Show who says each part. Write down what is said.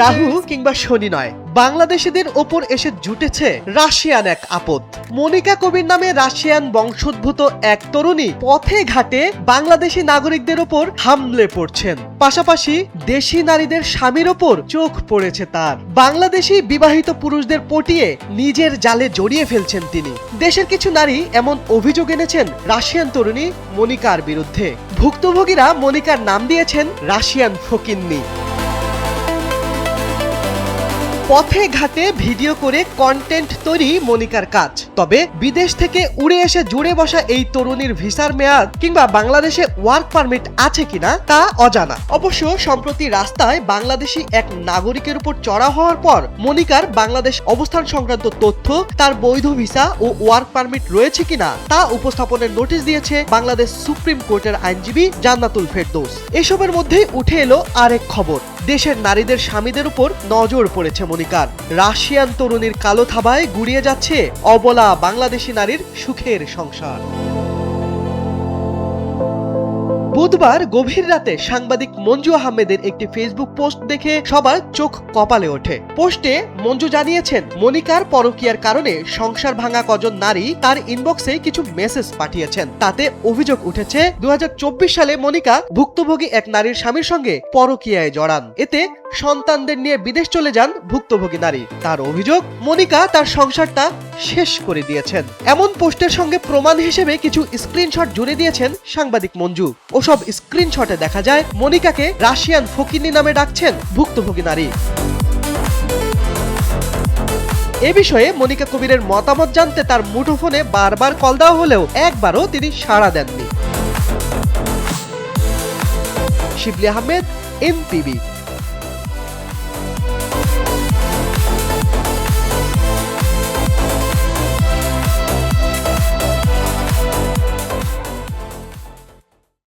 Speaker 1: রাহু কিংবা শনি নয়, বাংলাদেশিদের ওপর এসে জুটেছে রাশিয়ান এক আপদ। মনিকা কবির নামে রাশিয়ান বংশোদ্ভূত এক তরুণী পথে ঘাটে বাংলাদেশি নাগরিকদের ওপর হামলে পড়ছেন। পাশাপাশি দেশি নারীদের স্বামীর ওপর চোখ পড়েছে তার। বাংলাদেশি বিবাহিত পুরুষদের পটিয়ে নিজের জালে জড়িয়ে ফেলছেন তিনি। দেশের কিছু নারী এমন অভিযোগ এনেছেন রাশিয়ান তরুণী মনিকার বিরুদ্ধে। ভুক্তভোগীরা মনিকার নাম দিয়েছেন রাশিয়ান ফকিন্নি। পথে ঘাটে ভিডিও করে কন্টেন্ট তৈরি মনিকার কাজ। তবে বিদেশ থেকে উড়ে এসে জুড়ে বসা এই তরুণীর ভিসার মেয়াদ কিংবা বাংলাদেশে ওয়ার্ক পারমিট আছে কিনা তা অজানা। অবশ্য সম্প্রতি রাস্তায় বাংলাদেশি এক নাগরিকের উপর চড়া হওয়ার পর মনিকার বাংলাদেশ অবস্থান সংক্রান্ত তথ্য, তার বৈধ ভিসা ও ওয়ার্ক পারমিট রয়েছে কিনা তা উপস্থাপনের নোটিশ দিয়েছে বাংলাদেশ সুপ্রিম কোর্টের আইনজীবী জান্নাতুল ফেরদৌস। এসবের মধ্যেই উঠে এলো আরেক খবর। দেশের নারীদের স্বামীদের উপর নজর পড়েছে মনিকার। রাশিয়ান তরুণীর কালো থাবায় গুড়িয়ে যাচ্ছে অবলা বাংলাদেশি নারীর সুখের সংসার। বুধবার গভীর রাতে সাংবাদিক মঞ্জু আহমেদের একটি ফেসবুক পোস্ট দেখে সবার চোখ কপালে ওঠে। পোস্টে মঞ্জু জানিয়েছেন, মনিকার পরকীয়ার কারণে সংসার ভাঙা কজন নারী তার ইনবক্সে কিছু মেসেজ পাঠিয়েছেন। তাতে অভিযোগ উঠেছে 2024 সালে মনিকা ভুক্তভোগী এক নারীর স্বামীর সঙ্গে পরকীয়ায় জড়ান। এতে সন্তানদের নিয়ে বিদেশ চলে যান ভুক্তভোগী নারী। তার অভিযোগ, মনিকা তার সংসারটা শেষ করে দিয়েছেন। এমন পোস্টের সঙ্গে প্রমাণ হিসেবে কিছু স্ক্রিনশট জুড়ে দিয়েছেন সাংবাদিক মঞ্জু। ওসব স্ক্রিনশটে দেখা যায় মনিকাকে রাশিয়ান ফকিন্নি নামে ডাকছেন ভুক্তভোগী নারী। এ বিষয়ে মনিকা কবিরের মতামত জানতে তার মুঠোফোনে বারবার কল দেওয়া হলেও একবারও তিনি সাড়া দেননি। শিবলি আহমেদ, NTV।